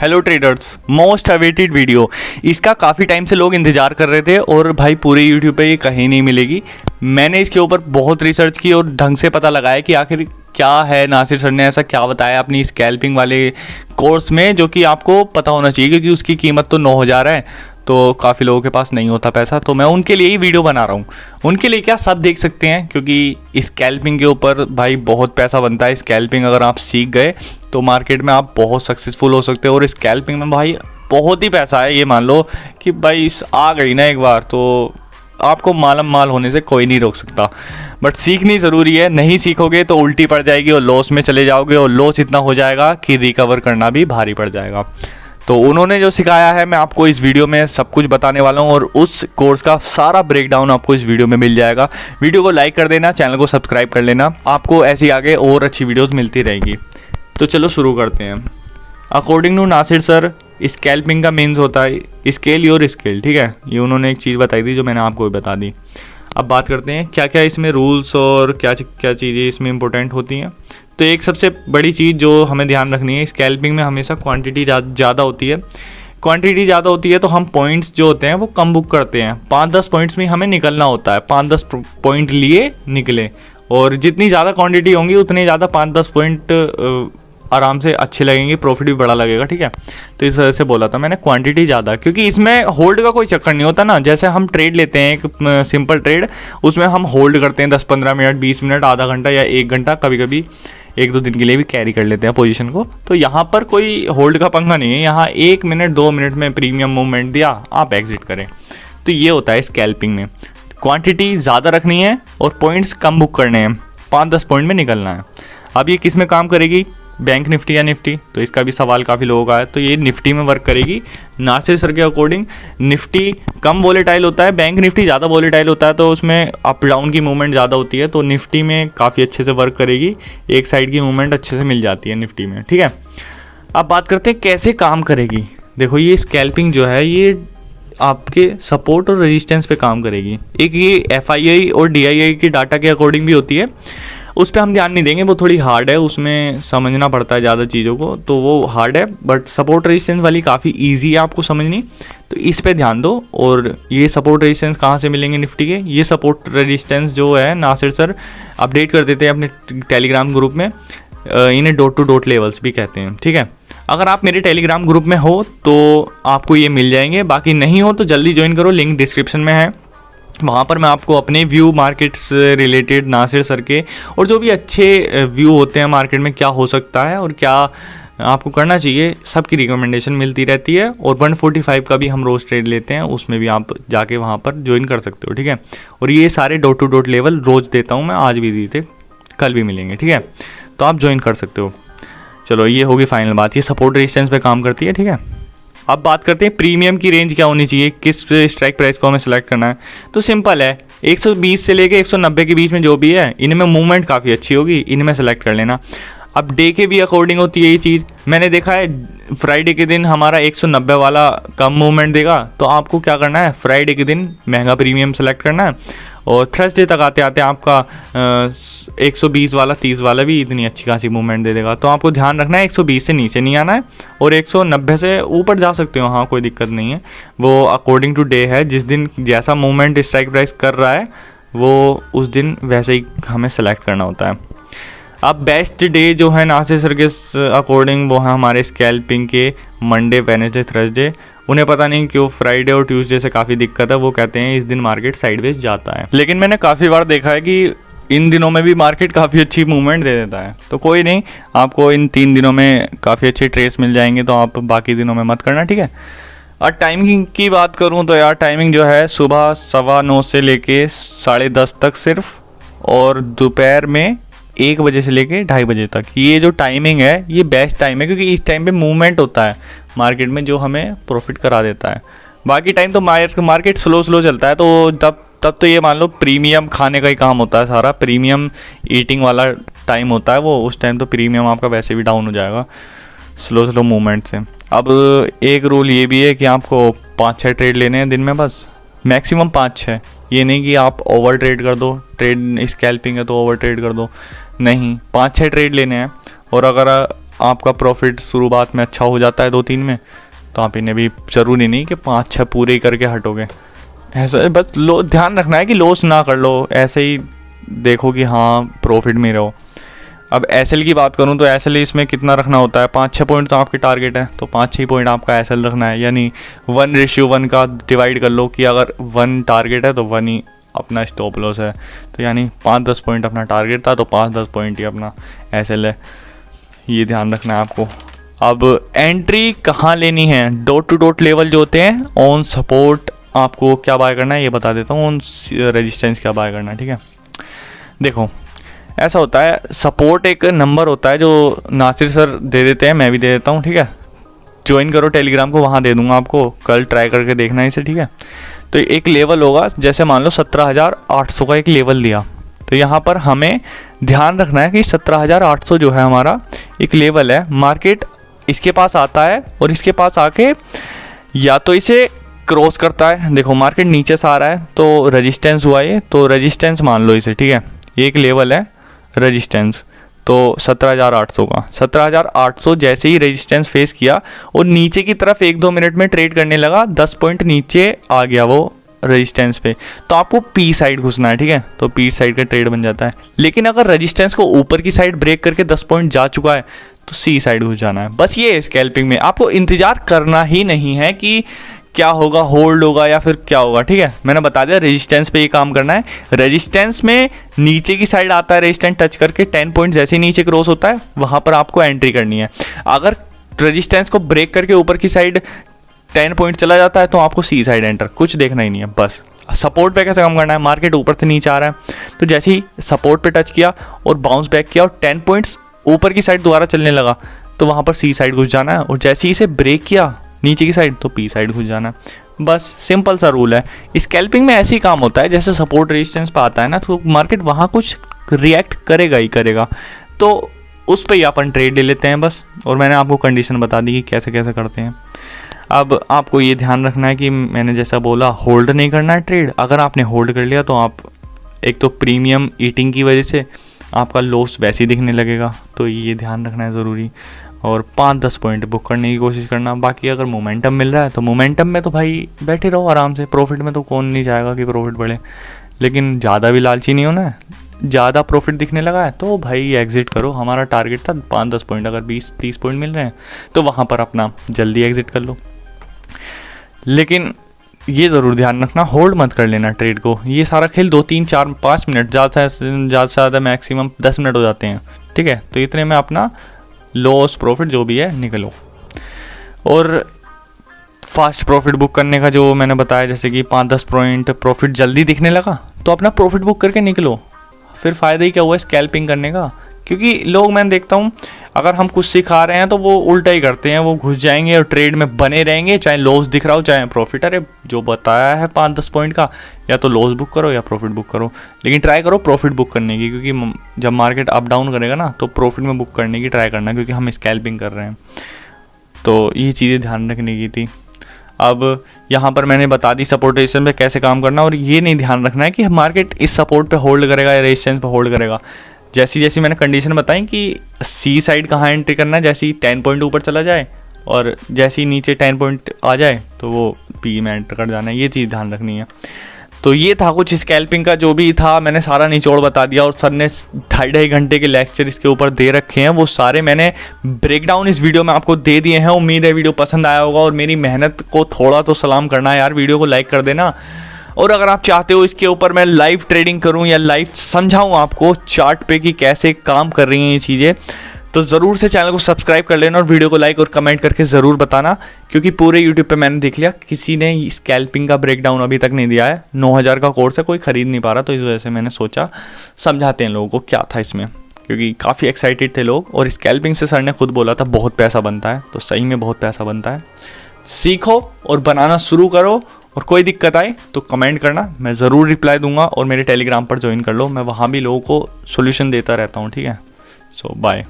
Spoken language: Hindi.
Hello traders, most awaited video. इसका काफ़ी टाइम से लोग इंतज़ार कर रहे थे और भाई पूरे यूट्यूब पे ये कहीं नहीं मिलेगी। मैंने इसके ऊपर बहुत रिसर्च की और ढंग से पता लगाया कि आखिर क्या है, नासिर सर ने ऐसा क्या बताया अपनी स्कैल्पिंग वाले कोर्स में जो कि आपको पता होना चाहिए, क्योंकि उसकी कीमत तो 9,000 है। तो काफ़ी लोगों के पास नहीं होता पैसा, तो मैं उनके लिए ही वीडियो बना रहा हूँ। उनके लिए क्या, सब देख सकते हैं, क्योंकि स्कैल्पिंग के ऊपर भाई बहुत पैसा बनता है। स्कैल्पिंग अगर आप सीख गए तो मार्केट में आप बहुत सक्सेसफुल हो सकते हो। और स्कैल्पिंग में भाई बहुत ही पैसा है। ये मान लो कि भाई आ गई ना एक बार तो आपको मालम माल होने से कोई नहीं रोक सकता। बट सीखनी ज़रूरी है, नहीं सीखोगे तो उल्टी पड़ जाएगी और लॉस में चले जाओगे, और लॉस इतना हो जाएगा कि रिकवर करना भी भारी पड़ जाएगा। तो उन्होंने जो सिखाया है मैं आपको इस वीडियो में सब कुछ बताने वाला हूँ, और उस कोर्स का सारा ब्रेकडाउन आपको इस वीडियो में मिल जाएगा। वीडियो को लाइक कर देना, चैनल को सब्सक्राइब कर लेना, आपको ऐसी आगे और अच्छी वीडियोस मिलती रहेगी। तो चलो शुरू करते हैं। According to Nasir sir, scalping का मीन्स होता है स्केल योर स्किल। ठीक है, ये उन्होंने एक चीज़ बताई थी जो मैंने आपको भी बता दी। अब बात करते हैं क्या क्या इसमें रूल्स और क्या क्या चीज़ें इसमें इंपॉर्टेंट होती हैं। तो एक सबसे बड़ी चीज़ जो हमें ध्यान रखनी है, स्कैल्पिंग में हमेशा क्वांटिटी ज़्यादा होती है। क्वांटिटी ज़्यादा होती है तो हम पॉइंट्स जो होते हैं वो कम बुक करते हैं। 5-10 पॉइंट्स में हमें निकलना होता है, 5-10 पॉइंट लिए निकले, और जितनी ज़्यादा क्वांटिटी होंगी उतने ज़्यादा 5-10 पॉइंट आराम से अच्छे लगेंगे, प्रॉफिट भी बड़ा लगेगा। ठीक है, तो इस वजह से बोला था मैंने क्वांटिटी ज़्यादा, क्योंकि इसमें होल्ड का कोई चक्कर नहीं होता ना। जैसे हम ट्रेड लेते हैं एक सिंपल ट्रेड, उसमें हम होल्ड करते हैं 10-15 मिनट, 20 मिनट, आधा घंटा या 1 घंटा, कभी कभी 1-2 दिन के लिए भी कैरी कर लेते हैं पोजीशन को। तो यहाँ पर कोई होल्ड का पंगा नहीं है। यहाँ 1 मिनट 2 मिनट में प्रीमियम मूवमेंट दिया, आप एग्जिट करें। तो ये होता है स्कैल्पिंग में। क्वांटिटी ज़्यादा रखनी है और पॉइंट्स कम बुक करने हैं, 5-10 पॉइंट में निकलना है। अब ये किस में काम करेगी, बैंक निफ्टी या निफ्टी? तो इसका भी सवाल काफ़ी लोगों का है। तो ये निफ्टी में वर्क करेगी। नासिर सर के अकॉर्डिंग निफ्टी कम वोलेटाइल होता है, बैंक निफ्टी ज़्यादा वोलेटाइल होता है, तो उसमें अप डाउन की मूवमेंट ज़्यादा होती है। तो निफ्टी में काफ़ी अच्छे से वर्क करेगी, एक साइड की मूवमेंट अच्छे से मिल जाती है निफ्टी में। ठीक है, अब बात करते हैं कैसे काम करेगी। देखो, ये स्कैल्पिंग जो है ये आपके सपोर्ट और रेजिस्टेंस पे काम करेगी। एक ये FII और DII की डाटा के अकॉर्डिंग भी होती है, उस पर हम ध्यान नहीं देंगे, वो थोड़ी हार्ड है, उसमें समझना पड़ता है ज़्यादा चीज़ों को, तो वो हार्ड है। बट सपोर्ट रेजिस्टेंस वाली काफ़ी इजी है आपको समझनी, तो इस पे ध्यान दो। और ये सपोर्ट रेजिस्टेंस कहाँ से मिलेंगे निफ्टी के? ये सपोर्ट रेजिस्टेंस जो है नासिर सर अपडेट कर देते हैं अपने टेलीग्राम ग्रुप में। इन्हें डॉट टू डॉट लेवल्स भी कहते हैं। ठीक है, अगर आप मेरे टेलीग्राम ग्रुप में हो तो आपको ये मिल जाएंगे, बाकी नहीं हो तो जल्दी ज्वाइन करो, लिंक डिस्क्रिप्शन में है। वहाँ पर मैं आपको अपने व्यू मार्केट से रिलेटेड नासिर सर के और जो भी अच्छे व्यू होते हैं मार्केट में क्या हो सकता है और क्या आपको करना चाहिए, सबकी रिकमेंडेशन मिलती रहती है। और 145 का भी हम रोज ट्रेड लेते हैं, उसमें भी आप जाके वहाँ पर ज्वाइन कर सकते हो। ठीक है, और ये सारे डॉट टू डॉट लेवल रोज़ देता हूँ मैं, आज भी दिए थे, कल भी मिलेंगे। ठीक है, तो आप ज्वाइन कर सकते हो। चलो, ये होगी फाइनल बात, ये सपोर्ट रेजिस्टेंस पे काम करती है। ठीक है, अब बात करते हैं प्रीमियम की रेंज क्या होनी चाहिए, किस स्ट्राइक प्राइस को हमें सेलेक्ट करना है। तो सिंपल है, 120 से लेके 190 के बीच में जो भी है, इनमें मूवमेंट काफ़ी अच्छी होगी, इनमें सेलेक्ट कर लेना। अब डे के भी अकॉर्डिंग होती है ये चीज़। मैंने देखा है फ्राइडे के दिन हमारा 190 वाला कम मूवमेंट देगा, तो आपको क्या करना है, फ्राइडे के दिन महंगा प्रीमियम सेलेक्ट करना है, और थर्सडे तक आते आते आपका 120 वाला 30 वाला भी इतनी अच्छी खासी मूवमेंट दे देगा। तो आपको ध्यान रखना है 120 से नीचे नहीं आना है, और 190 से ऊपर जा सकते हो, हाँ कोई दिक्कत नहीं है। वो अकॉर्डिंग टू डे है, जिस दिन जैसा मूवमेंट स्ट्राइक प्राइस कर रहा है वो उस दिन वैसे ही हमें सेलेक्ट करना होता है। अब बेस्ट डे जो है नासिर सर के अकॉर्डिंग वो है हमारे स्कैल्पिंग के मंडे, वेडनेसडे, थर्सडे। उन्हें पता नहीं क्यों फ्राइडे और ट्यूसडे से काफ़ी दिक्कत है, वो कहते हैं इस दिन मार्केट साइडवेज जाता है। लेकिन मैंने काफ़ी बार देखा है कि इन दिनों में भी मार्केट काफ़ी अच्छी मूवमेंट दे देता है। तो कोई नहीं, आपको इन 3 दिनों में काफ़ी अच्छे ट्रेस मिल जाएंगे, तो आप बाकी दिनों में मत करना। ठीक है, और टाइमिंग की बात करूँ तो यार टाइमिंग जो है सुबह 9:15 से लेके 10:30 तक सिर्फ, और दोपहर में 1 बजे से लेके 2:30 बजे तक। ये जो टाइमिंग है ये बेस्ट टाइम है, क्योंकि इस टाइम पे मूवमेंट होता है मार्केट में जो हमें प्रॉफिट करा देता है। बाकी टाइम तो मार्केट स्लो चलता है, तो तब तो ये मान लो प्रीमियम खाने का ही काम होता है सारा, प्रीमियम ईटिंग वाला टाइम होता है वो। उस टाइम तो प्रीमियम आपका वैसे भी डाउन हो जाएगा स्लो मूवमेंट से। अब एक रूल ये भी है कि आपको 5-6 ट्रेड लेने हैं दिन में, बस मैक्सिमम 5-6। ये नहीं कि आप ओवर ट्रेड कर दो, ट्रेड स्कैल्पिंग है तो ओवर ट्रेड कर दो, नहीं, 5-6 ट्रेड लेने हैं। और अगर आपका प्रॉफिट शुरुआत में अच्छा हो जाता है 2-3 में, तो आप इन्हें भी ज़रूरी नहीं कि 5-6 पूरे ही करके हटोगे। ऐसा बस ध्यान रखना है कि लॉस ना कर लो, ऐसे ही देखो कि हाँ प्रॉफिट में रहो। अब एसएल की बात करूँ तो एसएल इसमें कितना रखना होता है, 5-6 पॉइंट तो आपके टारगेट है, तो 5-6 पॉइंट आपका एसएल रखना है, यानी 1:1 का डिवाइड कर लो कि अगर 1 टारगेट है तो 1 ही अपना स्टॉप लॉस है, तो यानी 5-10 पॉइंट अपना टारगेट था तो 5-10 पॉइंट ही अपना एसएल है, ये ध्यान रखना है आपको। अब एंट्री कहाँ लेनी है, डॉट टू डॉट लेवल जो होते हैं, ऑन सपोर्ट आपको क्या बाय करना है ये बता देता हूँ, ऑन रेजिस्टेंस क्या बाय करना है, ठीक है। देखो ऐसा होता है, सपोर्ट एक नंबर होता है जो नासिर सर दे देते हैं, मैं भी दे देता हूँ, ठीक है। ज्वाइन करो टेलीग्राम को, वहाँ दे दूंगा आपको, कल ट्राई करके देखना है इसे, ठीक है। तो एक लेवल होगा, जैसे मान लो 17,800 का एक लेवल दिया, तो यहाँ पर हमें ध्यान रखना है कि 17,800 जो है हमारा एक लेवल है, मार्केट इसके पास आता है और इसके पास आके या तो इसे क्रॉस करता है, देखो मार्केट नीचे से आ रहा है तो रेजिस्टेंस हुआ ये, तो रेजिस्टेंस मान लो इसे, ठीक है। ये एक लेवल है रेजिस्टेंस, तो 17,800 का, 17,800 जैसे ही रेजिस्टेंस फेस किया और नीचे की तरफ 1-2 मिनट में ट्रेड करने लगा, 10 पॉइंट नीचे आ गया वो रेजिस्टेंस पे, तो आपको पी साइड घुसना है, ठीक है। तो पी साइड का ट्रेड बन जाता है। लेकिन अगर रेजिस्टेंस को ऊपर की साइड ब्रेक करके 10 पॉइंट जा चुका है तो सी साइड घुस जाना है, बस ये स्कैल्पिंग में आपको इंतजार करना ही नहीं है कि क्या होगा, होल्ड होगा या फिर क्या होगा, ठीक है। मैंने बता दिया रेजिस्टेंस पे ये काम करना है। रेजिस्टेंस में नीचे की साइड आता है, रेजिस्टेंस टच करके 10 पॉइंट जैसे ही नीचे क्रॉस होता है वहाँ पर आपको एंट्री करनी है। अगर रेजिस्टेंस को ब्रेक करके ऊपर की साइड 10 पॉइंट चला जाता है तो आपको सी साइड एंटर, कुछ देखना ही नहीं है बस। सपोर्ट पे कैसे काम करना है, मार्केट ऊपर से नीचे आ रहा है तो जैसे ही सपोर्ट पे टच किया और बाउंस बैक किया और 10 पॉइंट्स ऊपर की साइड दोबारा चलने लगा तो वहाँ पर सी साइड घुस जाना है, और जैसे ही इसे ब्रेक किया नीचे की साइड तो पी साइड घुस जाना है, बस सिंपल सा रूल है। स्कैल्पिंग में ऐसे ही काम होता है, जैसे सपोर्ट रेजिस्टेंस पे आता है ना तो मार्केट वहाँ कुछ रिएक्ट करेगा ही करेगा, तो उस पर ही अपन ट्रेड ले लेते हैं बस। और मैंने आपको कंडीशन बता दी कि कैसे कैसे करते हैं। अब आपको ये ध्यान रखना है कि मैंने जैसा बोला होल्ड नहीं करना है ट्रेड। अगर आपने होल्ड कर लिया तो आप एक तो प्रीमियम ईटिंग की वजह से आपका लॉस वैसे ही दिखने लगेगा, तो ये ध्यान रखना है ज़रूरी। और 5-10 पॉइंट बुक करने की कोशिश करना। बाकी अगर मोमेंटम मिल रहा है तो मोमेंटम में तो भाई बैठे रहो आराम से, प्रॉफिट में तो कौन नहीं चाहेगा कि प्रॉफिट बढ़े, लेकिन ज़्यादा भी लालची नहीं होना है। ज़्यादा प्रॉफिट दिखने लगा है तो भाई एग्ज़िट करो। हमारा टारगेट था 5-10 पॉइंट, अगर 20-30 पॉइंट मिल रहे हैं तो वहाँ पर अपना जल्दी एग्ज़िट कर लो। लेकिन ये ज़रूर ध्यान रखना, होल्ड मत कर लेना ट्रेड को। ये सारा खेल 2-3-4-5 मिनट, ज़्यादा से ज़्यादा मैक्सिमम 10 मिनट हो जाते हैं, ठीक है। तो इतने में अपना लॉस प्रॉफिट जो भी है निकलो। और फास्ट प्रॉफिट बुक करने का जो मैंने बताया, जैसे कि 5-10 पॉइंट प्रॉफिट जल्दी दिखने लगा तो अपना प्रॉफिट बुक करके निकलो। फिर फ़ायदा ही क्या हुआ स्कैल्पिंग करने का, क्योंकि लोग मैं देखता हूँ अगर हम कुछ सिखा रहे हैं तो वो उल्टा ही करते हैं, वो घुस जाएंगे और ट्रेड में बने रहेंगे, चाहे लॉस दिख रहा हो चाहे प्रॉफिट। अरे जो बताया है 5-10 पॉइंट का, या तो लॉस बुक करो या प्रॉफिट बुक करो, लेकिन ट्राई करो प्रॉफिट बुक करने की, क्योंकि जब मार्केट अप डाउन करेगा ना तो प्रॉफिट में बुक करने की ट्राई करना, क्योंकि हम स्कैल्पिंग कर रहे हैं। तो ये चीज़ें ध्यान रखने की थी। अब यहाँ पर मैंने बता दी सपोर्ट रेजिस्टेंस पे कैसे काम करना, और ये नहीं ध्यान रखना है कि मार्केट इस सपोर्ट पे होल्ड करेगा या रेजिस्टेंस पे होल्ड करेगा। जैसी जैसी मैंने कंडीशन बताई कि सी साइड कहाँ एंट्री करना है, जैसे ही 10 पॉइंट ऊपर चला जाए और जैसे ही नीचे 10 पॉइंट आ जाए तो वो पी में एंटर कर जाना है, ये चीज़ ध्यान रखनी है। तो ये था कुछ स्कैल्पिंग का जो भी था, मैंने सारा निचोड़ बता दिया। और सर ने 2.5 घंटे के लेक्चर इसके ऊपर दे रखे हैं, वो सारे मैंने ब्रेकडाउन इस वीडियो में आपको दे दिए हैं। उम्मीद है वीडियो पसंद आया होगा, और मेरी मेहनत को थोड़ा तो सलाम करना है यार, वीडियो को लाइक कर देना। और अगर आप चाहते हो इसके ऊपर मैं लाइव ट्रेडिंग करूं या लाइव समझाऊं आपको चार्ट पे कि कैसे काम कर रही हैं ये चीज़ें, तो ज़रूर से चैनल को सब्सक्राइब कर लेना और वीडियो को लाइक और कमेंट करके ज़रूर बताना, क्योंकि पूरे यूट्यूब पे मैंने देख लिया किसी ने स्कैल्पिंग का ब्रेकडाउन अभी तक नहीं दिया है। 9,000 का कोर्स है, कोई ख़रीद नहीं पा रहा, तो इस वजह से मैंने सोचा समझाते हैं लोगों को क्या था इसमें, क्योंकि काफ़ी एक्साइटेड थे लोग। और स्कैल्पिंग से सर ने खुद बोला था बहुत पैसा बनता है, तो सही में बहुत पैसा बनता है। सीखो और बनाना शुरू करो, और कोई दिक्कत आए तो कमेंट करना, मैं ज़रूर रिप्लाई दूंगा। और मेरे टेलीग्राम पर ज्वाइन कर लो, मैं वहाँ भी लोगों को सोल्यूशन देता रहता हूँ, ठीक है। सो बाय।